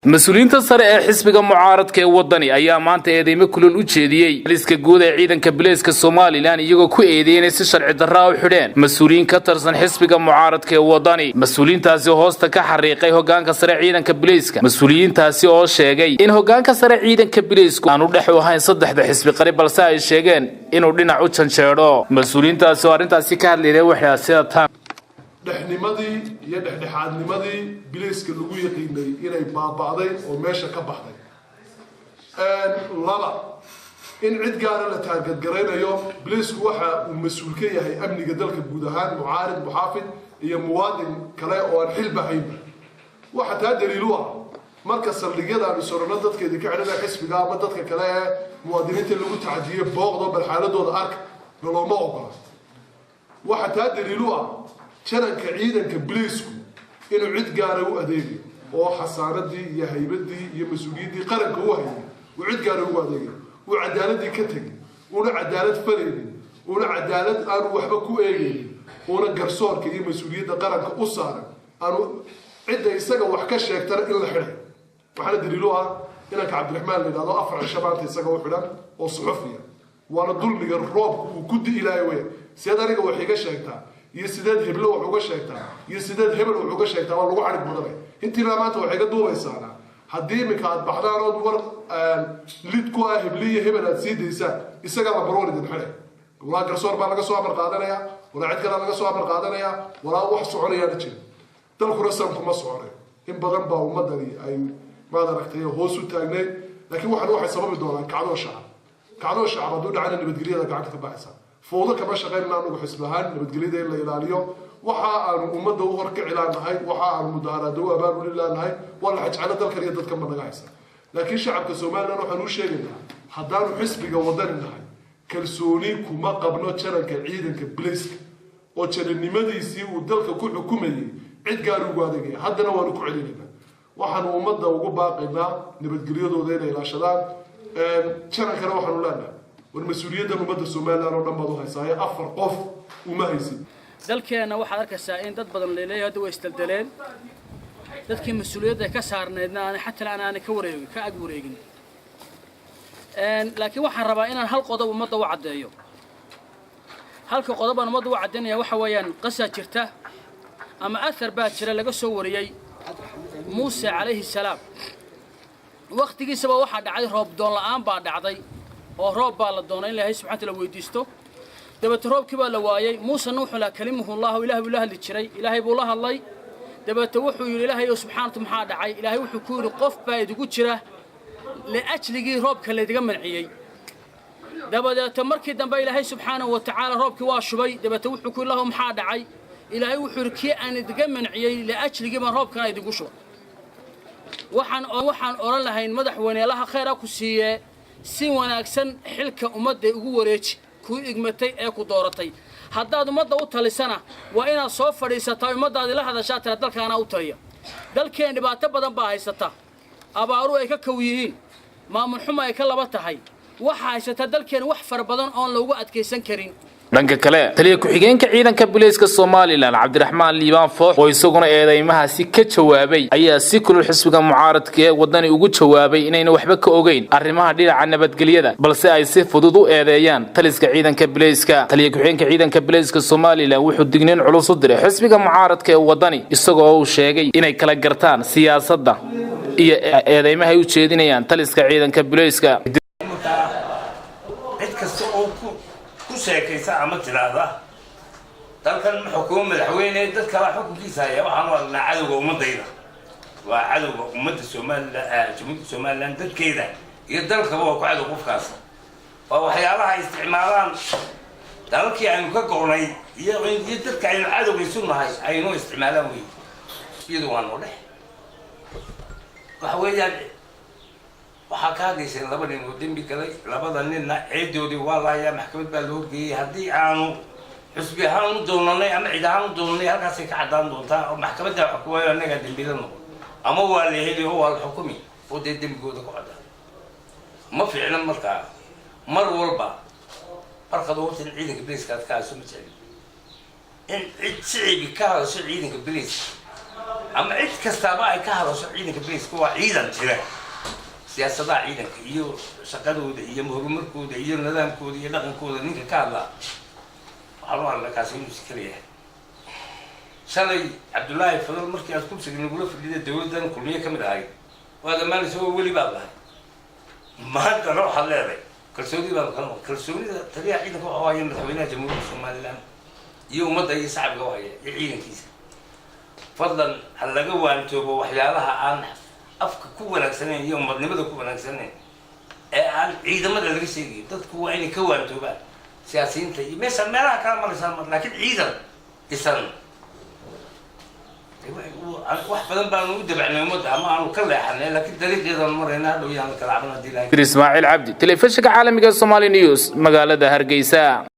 مسؤولين سare xisbiga mucaaradka ee wadani ayaa maanta eedeymo kulul u jeediyay liiska guud ee ciidanka Booliiska Soomaaliland iyagoo ku eedeynay si sharci darro u xidheen mas'uuliyiin ka tirsan xisbiga mucaaradka ee wadani mas'uuliyiintaasi hoosta ka xariiqay hoggaanka sare ciidanka Booliiska mas'uuliyiintaasi oo sheegay in hoggaanka sare ciidanka Booliisku aanu dhex u ahayn saddexda xisbi qarib balse ay sheegeen inuu dhinac u janjeero mas'uuliyiintaasi oo arintaasi ka hadlayay waxa sida dhexnimadii iyo dhexdhexaadnimadii Booliiska lagu yaqiinay inay baabaaday oo meesha ka baxday laba in cid gaar ah la taageer gareynayo Booliisku waxa uu mas'uul ka yahay amniga dalka guud ahaan mucaarid muxaafid iyo muwaadin kale oo aan xil bahayn waxa taa daliil u ah marka saldhigyada aan sorno dadkeedii ka xidhan xisbiga ama dadka kale ee muwaadiniinta lagu tacdiyo booqdo bal xaaladooda ark looma ogola waxa taa daliil u ah شركة عيدا كبليسكو إنه عد قارة وأديجي أو حصانتي يا هيبتي يا مسؤوليتي قرن كواهي وعد قارة وأديجي وعدالة كتجي ولا عدالة فريدي ولا عدالة أنا وحبكو إيجي ولا قرصور كذي مسؤوليته قرن كأسرة أنا عدة يسقى وحكش يكتر إلا حرة وحنا دليلوها إنك عبد الرحمن اللي هذا أفرع الشباب يسقى وحنا وصحفية وأنا ضل من الراب وكد إلى وين سيادة وحكش يكتر يسداد هبل وحوجة شيكتا يسداد هبل وحوجة شيكتا والله عارف بدره أنت لا ما توه حاجة دوما يسانا هديم كات بحضان ودور ليدكوا هبلية هبل هتزيد يسقى مبرور دين حلا ولا قصور بقى لقى صواب القادنا يا ولا عد كلا لقى صواب القادنا يا ولا واحد سعري هذا شيء تلخ رسم كم سعري إن بدن باو مدري أي ما دركتيه هو سوت تاجنين لكن واحد سبب الدولار كعدو الشعب بدون عن اللي بتقوليه هذا قاعد تبعثه فوضى كما شغالنا نقول حسبهان نبتقلي ده إلا اليوم وحا أمده ورك إعلان هاي وحا المدارة دوا باب ولا هاي ولا حج على ذلك اليد كم نجايسه لكن شعب كسومان أنا حنوش شيء حضروا حسب جودان هاي كرسوني كما قبنا ترى كعيد كبليسك وترى النمذي يسيو ودلك كل حكومي عد قالوا قادقي حدنا ونكو علينا وحن أمده وجو باقينا نبتقلي ده إلى شلال ترى كانوا حنولنا والمسؤولية ده مبادئ السومال أنا ولما ضوها يساعي أفر قف وما يزيد. ذلك أنا واحد كسائن ضد بدن ليلة هذا ويستبدلين. ذلك المسؤولية ده كسرنا أنا حتى أنا كوريجي كأجوريجي. لكن واحد ربعنا هالقضاء ومضى وعديه. هالقضاء ومضى وعدنا وحويان قصة شرته. أما أثر بعد شر لقى صوري موسى عليه السلام. وقت جي سبوا واحد عليه رب دون الآن بعد عضي. ورب بالله دونين الله سبحانه وتعالى ويديستو دبت رب كبا لوايي موسى نوح لا كلمه الله إله بالله اللي تشري إلهي بالله الله دبت وحو إلهي سبحانه محا دعي إلهي وحو كور قف بايد ugu jira لأجلي رب كلا دغمن عيي دبت تمركي دنبا إلهي سبحانه وتعالى ربك waa shubay دبت وحو كور له محا دعي إلهي وحو ركي أن دغمن عيي لأجلي ما ربك ay digu shubo waxaan oran lahayn madaxweyne laha khayr ku siiye si wanaagsan xilka ummadda ugu wareeji ku igmatay ee ku dooratay haddaad ummadda u talisana waa inaad soo fadhiisataa ummaddaada la hadashaa tira dalkaana u taliya dalkeen dhibaato badan baa haysata abaaru ay ka kawiyeen maamul xumo ay ka laba tahay waxa haysata dalkeen wax far badan oo lagu adkeysan karin dhanka kale taliye ku-xigeenka ciidanka Booliiska Soomaaliland Cabdiraxmaan Liibaan Foox oo isaguna eedeymahaasi ka jawaabay ayaa si kulul xisbiga mucaaradka ee wadani ugu jawaabay inayna waxba ka ogeyn arrimaha dhinaca nabadgelyada balse ay si fudud u eedeeyaan taliska ciidanka Booliiska taliye ku-xigeenka ciidanka Booliiska Soomaaliland wuxuu digniin culus u diray xisbiga mucaaradka ee wadani isagoo uu sheegay inay kala gartaan siyaasadda iyo eedeymaha ay u jeedinayaan taliska ciidanka Booliiska sheekaysa ama tiraada dalkan xukuumad madaxweyne dad kala xukunkiisa ay waxaan wadnaa cadawga ummadayda waa cadawga ummadda Soomaaliland dadkeeda iyo dalkaba waa ku cadow qofkaas waa waxyaalaha isticmaalaan dalkii aynu ka go'nay iyo dadka aynu cadawga isu nahay aynu isticmaalaan way iyadoo waan u dhex waxa weeyaan waxaa ka hadlaysay laba nin oo dambi galay labada ninna ciidoodii waa lahayaa maxkamad baa loo geeyay haddii aanu xusbi ahaan u doonanay ama cid ahaan u doonanay halkaasay ka caddaan doontaa oo maxkamadda xukumayo annaga dembila noqon ama waa la heli oo waa la xukumi oo dee dembigooda ku caddaan ma fiicna markaa mar walba markaad waqtin ciidanka Booliiska aad ka hayso ma jecli in cid shicibka ka hadasho ciidanka Booliiska ama cid kastaaba ay ka hadasho ciidanka booliiska waa ciidan jira siyaasadaha ciidanka iyo shaqadooda iyo horumarkooda iyo nidaamkooda iyo dhaqankooda ninka ka hadla waxaa loo hadlaa kaasi inuu si kala yahay shalay cabdullaahi fadal markii aad kursiga nagula fadhida dowladdan kulmiye ka mid ahayd waad ammaanaysa oo weli baad lahay maantana waxaad leedahay kalsoonida baan kala kalsoonida taliyaha ciidanka waxa waaye madaxweynaha jamhuuriyadda somaliland iyo ummadda iyo shacabka waaye iyo ciidankiisa fadlan ha laga waantoobo waxyaalaha aan afka ku wanaagsaneyn iyo ummadnimada ku wanaagsaneyn ee aan ciidamada laga sheegayo dadku waa inay ka waantoobaan siyaasiyiinta iyo meelaha kala maraysaa laakiin ciidan dhisan wax badan baanu u dabacnay ummadda ama aanu ka leexanay laakiin dariiqeedan marayna hadhow yaan kala caban haddii Ismaaciil Cabdi telefishinka caalamiga Somali News magaalada Hargeysa.